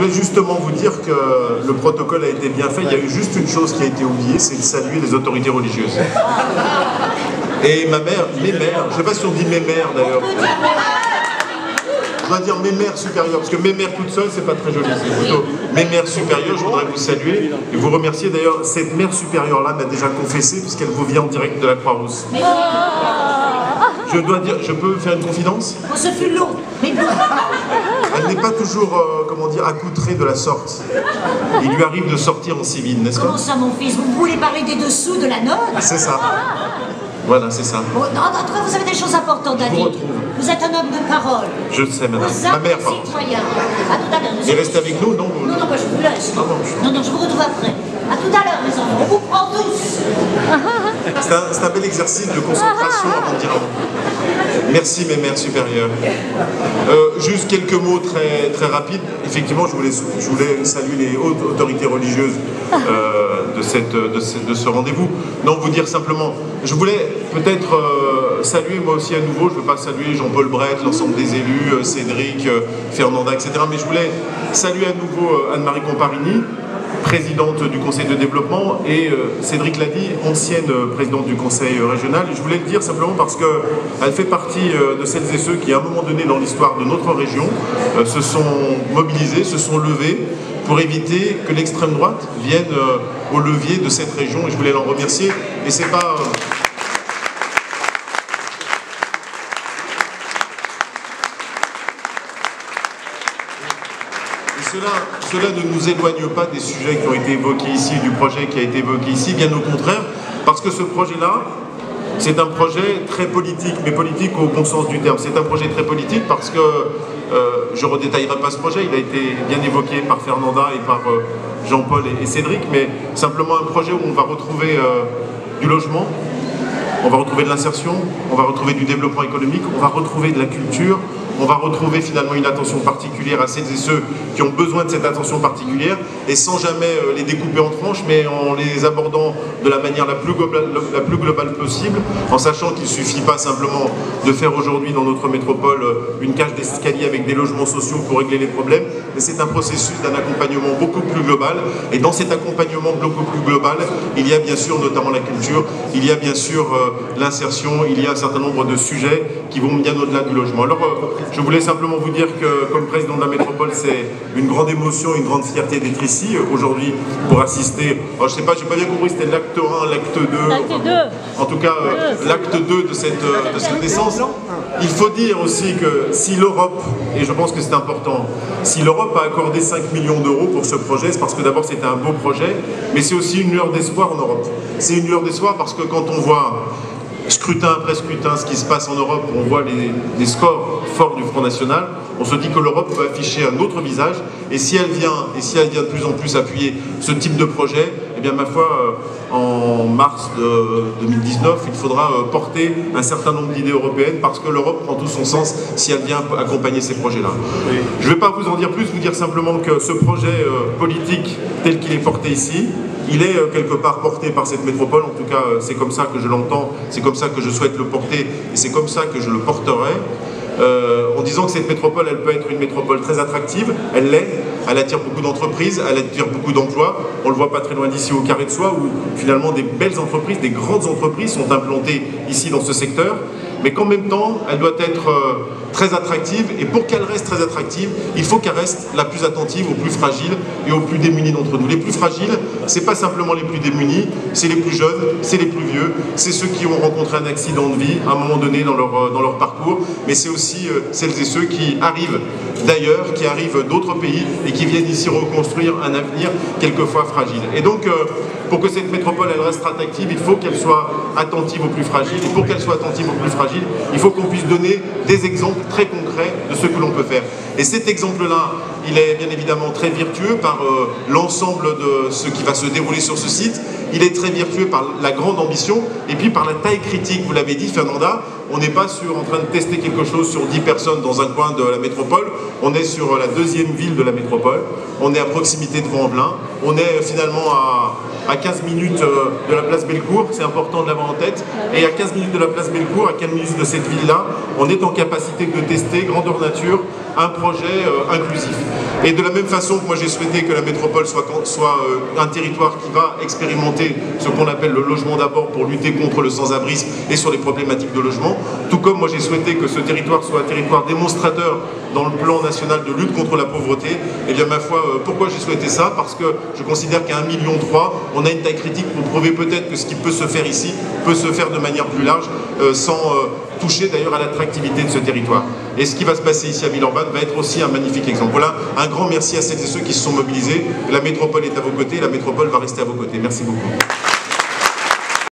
voulais justement vous dire que le protocole a été bien fait. Il y a eu juste une chose qui a été oubliée, c'est de saluer les autorités religieuses. Et ma mère, mes mères, je ne sais pas si on dit mes mères d'ailleurs. Je dois dire mes mères supérieures, parce que mes mères toutes seules, c'est pas très joli. C'est plutôt mes mères supérieures, je voudrais vous saluer et vous remercier. D'ailleurs, cette mère supérieure-là m'a déjà confessé, puisqu'elle vous vient en direct de la Croix-Rousse. Je dois dire, je peux faire une confidence? Oh, ce fut long, mais bon. Elle n'est pas toujours, comment dire, accoutrée de la sorte. Il lui arrive de sortir en civil, n'est-ce pas? Comment ça, mon fils? Vous voulez parler des dessous de la note? C'est ça. Voilà, c'est ça. Oh, non, en tout cas, vous avez des choses importantes à dire. Vous êtes un homme de parole. Je sais, madame. Vous êtes Ma mère, pardon. citoyen. À tout à l'heure. Et restez avec nous, non? Non, non, bah, je vous laisse. Ah bon, Non, non, je vous retrouve après. À tout à l'heure, mes enfants. On vous prend tous. C'est un bel exercice de concentration avant de dire un mot. Merci, mes mères supérieures. Juste quelques mots très, très rapides. Effectivement, je voulais saluer les hautes autorités religieuses de ce rendez-vous. Non, vous dire simplement, je voulais peut-être saluer moi aussi à nouveau, je ne veux pas saluer Jean-Paul Brett, l'ensemble des élus, Cédric, Fernanda, etc. Mais je voulais saluer à nouveau Anne-Marie Comparini, présidente du Conseil de développement, et Cédric l'a dit, ancienne présidente du Conseil régional. Et je voulais le dire simplement parce qu'elle fait partie de celles et ceux qui, à un moment donné dans l'histoire de notre région, se sont mobilisés, se sont levés pour éviter que l'extrême droite vienne au levier de cette région. Et je voulais l'en remercier. Et c'est pas... Cela ne nous éloigne pas des sujets qui ont été évoqués ici, du projet qui a été évoqué ici, bien au contraire, parce que ce projet-là, c'est un projet très politique, mais politique au bon sens du terme. C'est un projet très politique parce que, je ne redétaillerai pas ce projet, il a été bien évoqué par Fernanda et par Jean-Paul et Cédric, mais simplement un projet où on va retrouver du logement, on va retrouver de l'insertion, on va retrouver du développement économique, on va retrouver de la culture, on va retrouver finalement une attention particulière à celles et ceux qui ont besoin de cette attention particulière, et sans jamais les découper en tranches, mais en les abordant de la manière la plus globale possible, en sachant qu'il ne suffit pas simplement de faire aujourd'hui dans notre métropole une cage d'escalier avec des logements sociaux pour régler les problèmes, mais c'est un processus d'un accompagnement beaucoup plus global, et dans cet accompagnement beaucoup plus global, il y a bien sûr notamment la culture, il y a bien sûr l'insertion, il y a un certain nombre de sujets qui vont bien au-delà du logement. Alors, je voulais simplement vous dire que, comme président de la métropole, c'est une grande émotion, une grande fierté d'être ici aujourd'hui pour assister. Alors, je sais pas, j'ai pas bien compris, c'était l'acte 1, l'acte 2. L'acte 2. En tout cas, l'acte 2 de cette naissance. Il faut dire aussi que si l'Europe, et je pense que c'est important, si l'Europe a accordé 5 millions d'euros pour ce projet, c'est parce que d'abord c'était un beau projet, mais c'est aussi une lueur d'espoir en Europe. C'est une lueur d'espoir parce que quand on voit scrutin après scrutin, ce qui se passe en Europe, on voit les scores forts du Front National, on se dit que l'Europe peut afficher un autre visage, et si elle vient de plus en plus appuyer ce type de projet, eh bien ma foi, en mars 2019, il faudra porter un certain nombre d'idées européennes, parce que l'Europe prend tout son sens si elle vient accompagner ces projets-là. Oui. Je ne vais pas vous en dire plus, vous dire simplement que ce projet politique tel qu'il est porté ici, il est quelque part porté par cette métropole, en tout cas c'est comme ça que je l'entends, c'est comme ça que je souhaite le porter, et c'est comme ça que je le porterai, en disant que cette métropole, elle peut être une métropole très attractive, elle l'est, elle attire beaucoup d'entreprises, elle attire beaucoup d'emplois, on le voit pas très loin d'ici au Carré de Soie, où finalement des belles entreprises, des grandes entreprises sont implantées ici dans ce secteur, mais qu'en même temps, elle doit être très attractive, et pour qu'elle reste très attractive, il faut qu'elle reste la plus attentive aux plus fragiles et aux plus démunis d'entre nous. Les plus fragiles, c'est pas simplement les plus démunis, c'est les plus jeunes, c'est les plus vieux, c'est ceux qui ont rencontré un accident de vie à un moment donné dans leur parcours, mais c'est aussi celles et ceux qui arrivent d'ailleurs, qui arrivent d'autres pays et qui viennent ici reconstruire un avenir quelquefois fragile. Et donc, pour que cette métropole elle reste attractive, il faut qu'elle soit attentive aux plus fragiles, et pour qu'elle soit attentive aux plus fragiles, il faut qu'on puisse donner des exemples très concrets de ce que l'on peut faire. Et cet exemple-là, il est bien évidemment très vertueux par l'ensemble de ce qui va se dérouler sur ce site. Il est très vertueux par la grande ambition et puis par la taille critique, vous l'avez dit Fernanda, on n'est pas en train de tester quelque chose sur 10 personnes dans un coin de la métropole, on est sur la deuxième ville de la métropole, on est à proximité de Vaux-en-Velin, on est finalement à 15 minutes de la place Bellecour, c'est important de l'avoir en tête, et à 15 minutes de la place Bellecour, à 15 minutes de cette ville-là, on est en capacité de tester grandeur nature un projet inclusif. Et de la même façon que moi j'ai souhaité que la métropole soit un territoire qui va expérimenter ce qu'on appelle le logement d'abord pour lutter contre le sans-abrisme et sur les problématiques de logement, tout comme moi j'ai souhaité que ce territoire soit un territoire démonstrateur dans le plan national de lutte contre la pauvreté, et bien ma foi, pourquoi j'ai souhaité ça? Parce que je considère qu'à 1,3 million, on a une taille critique pour prouver peut-être que ce qui peut se faire ici peut se faire de manière plus large, sans toucher d'ailleurs à l'attractivité de ce territoire. Et ce qui va se passer ici à Villeurbanne va être aussi un magnifique exemple. Voilà, un grand merci à celles et ceux qui se sont mobilisés. La métropole est à vos côtés, la métropole va rester à vos côtés. Merci beaucoup.